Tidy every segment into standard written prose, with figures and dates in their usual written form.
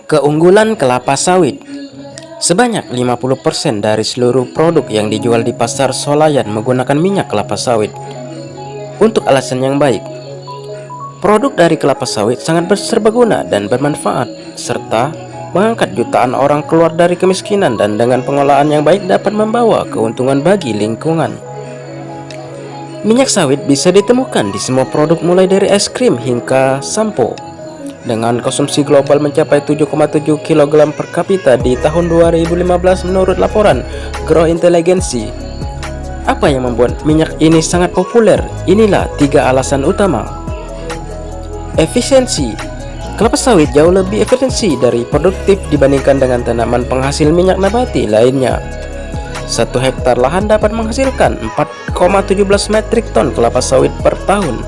Keunggulan kelapa sawit. Sebanyak 50% dari seluruh produk yang dijual di pasar swalayan menggunakan minyak kelapa sawit. Untuk alasan yang baik, produk dari kelapa sawit sangat serbaguna dan bermanfaat, serta mengangkat jutaan orang keluar dari kemiskinan dan dengan pengolahan yang baik dapat membawa keuntungan bagi lingkungan. Minyak sawit bisa ditemukan di semua produk mulai dari es krim hingga sampo. Dengan konsumsi global mencapai 7,7 kg per kapita di tahun 2015 menurut laporan Grow Intelligency. Apa yang membuat minyak ini sangat populer? Inilah 3 alasan utama. Efisiensi. Kelapa sawit jauh lebih efisiensi dari produktif dibandingkan dengan tanaman penghasil minyak nabati lainnya. 1 hektar lahan dapat menghasilkan 4,17 metrik ton kelapa sawit per tahun,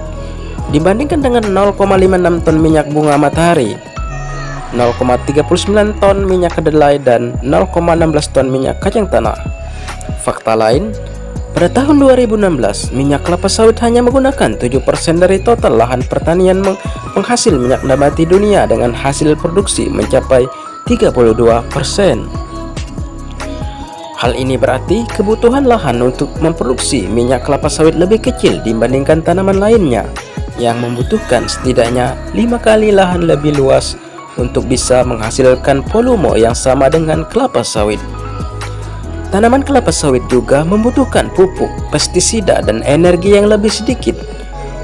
dibandingkan dengan 0,56 ton minyak bunga matahari, 0,39 ton minyak kedelai, dan 0,16 ton minyak kacang tanah. Fakta lain, pada tahun 2016, minyak kelapa sawit hanya menggunakan 7% dari total lahan pertanian penghasil minyak nabati dunia dengan hasil produksi mencapai 32%. Hal ini berarti kebutuhan lahan untuk memproduksi minyak kelapa sawit lebih kecil dibandingkan tanaman lainnya yang membutuhkan setidaknya 5 kali lahan lebih luas untuk bisa menghasilkan volume yang sama dengan kelapa sawit. Tanaman kelapa sawit juga membutuhkan pupuk, pestisida, dan energi yang lebih sedikit.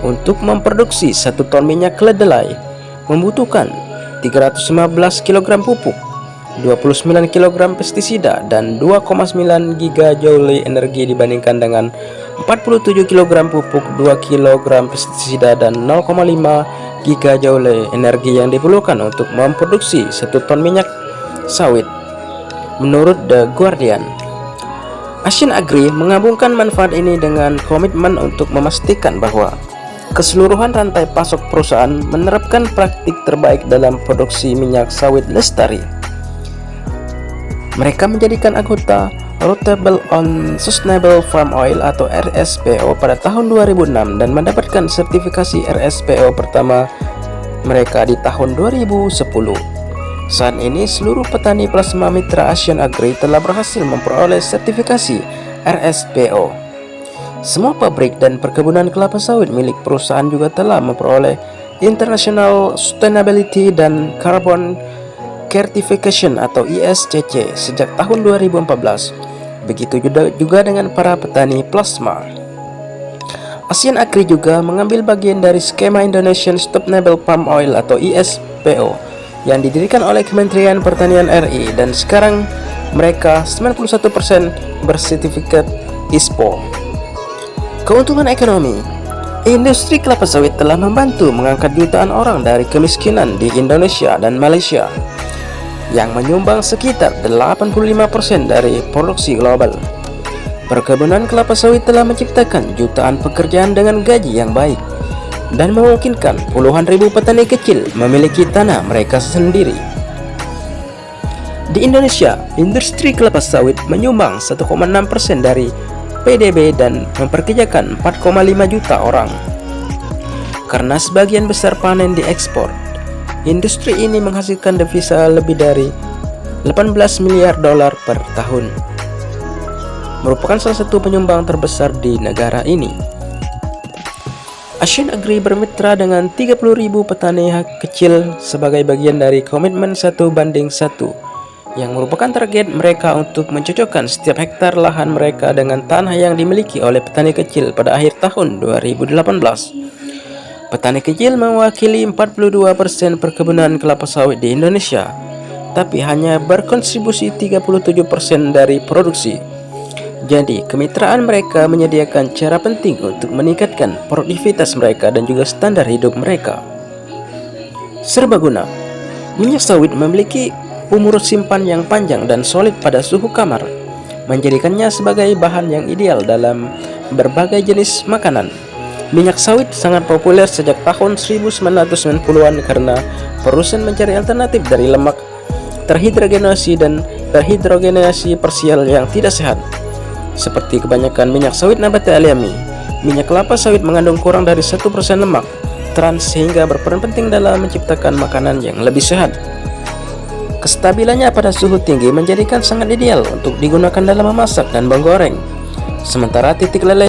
Untuk memproduksi 1 ton minyak kedelai membutuhkan 315 kg pupuk, 29 kg pestisida, dan 2,9 gigajoule energi dibandingkan dengan 47 kg pupuk, 2 kg pestisida, dan 0,5 gigajoule energi yang diperlukan untuk memproduksi 1 ton minyak sawit. Menurut The Guardian, Asian Agri menggabungkan manfaat ini dengan komitmen untuk memastikan bahwa keseluruhan rantai pasok perusahaan menerapkan praktik terbaik dalam produksi minyak sawit lestari. Mereka menjadikan anggota Roundtable on Sustainable Palm Oil atau RSPO pada tahun 2006 dan mendapatkan sertifikasi RSPO pertama mereka di tahun 2010. Saat ini seluruh petani plasma mitra Asian Agri telah berhasil memperoleh sertifikasi RSPO. Semua pabrik dan perkebunan kelapa sawit milik perusahaan juga telah memperoleh International Sustainability dan Carbon Certification atau ISCC sejak tahun 2014. Begitu juga dengan para petani plasma. Asian Agri juga mengambil bagian dari skema Indonesian Sustainable Palm Oil atau ISPO yang didirikan oleh Kementerian Pertanian RI, dan sekarang mereka 91% bersertifikat ISPO. Keuntungan ekonomi. Industri kelapa sawit telah membantu mengangkat jutaan orang dari kemiskinan di Indonesia dan Malaysia, yang menyumbang sekitar 85% dari produksi global. Perkebunan kelapa sawit telah menciptakan jutaan pekerjaan dengan gaji yang baik dan memungkinkan puluhan ribu petani kecil memiliki tanah mereka sendiri. Di Indonesia, industri kelapa sawit menyumbang 1,6% dari PDB dan memperkerjakan 4,5 juta orang. Karena sebagian besar panen diekspor, industri ini menghasilkan devisa lebih dari 18 miliar dolar per tahun, merupakan salah satu penyumbang terbesar di negara ini. Asian Agri bermitra dengan 30.000 petani kecil sebagai bagian dari komitmen 1:1, yang merupakan target mereka untuk mencocokkan setiap hektar lahan mereka dengan tanah yang dimiliki oleh petani kecil pada akhir tahun 2018. Petani kecil mewakili 42% perkebunan kelapa sawit di Indonesia, tapi hanya berkontribusi 37% dari produksi. Jadi, kemitraan mereka menyediakan cara penting untuk meningkatkan produktivitas mereka dan juga standar hidup mereka. Serbaguna. Minyak sawit memiliki umur simpan yang panjang dan solid pada suhu kamar, menjadikannya sebagai bahan yang ideal dalam berbagai jenis makanan. Minyak sawit sangat populer sejak tahun 1990-an karena perusahaan mencari alternatif dari lemak terhidrogenasi dan terhidrogenasi parsial yang tidak sehat. Seperti kebanyakan minyak sawit nabati alami, minyak kelapa sawit mengandung kurang dari 1% lemak trans sehingga berperan penting dalam menciptakan makanan yang lebih sehat. Kestabilannya pada suhu tinggi menjadikan sangat ideal untuk digunakan dalam memasak dan menggoreng. Sementara titik lele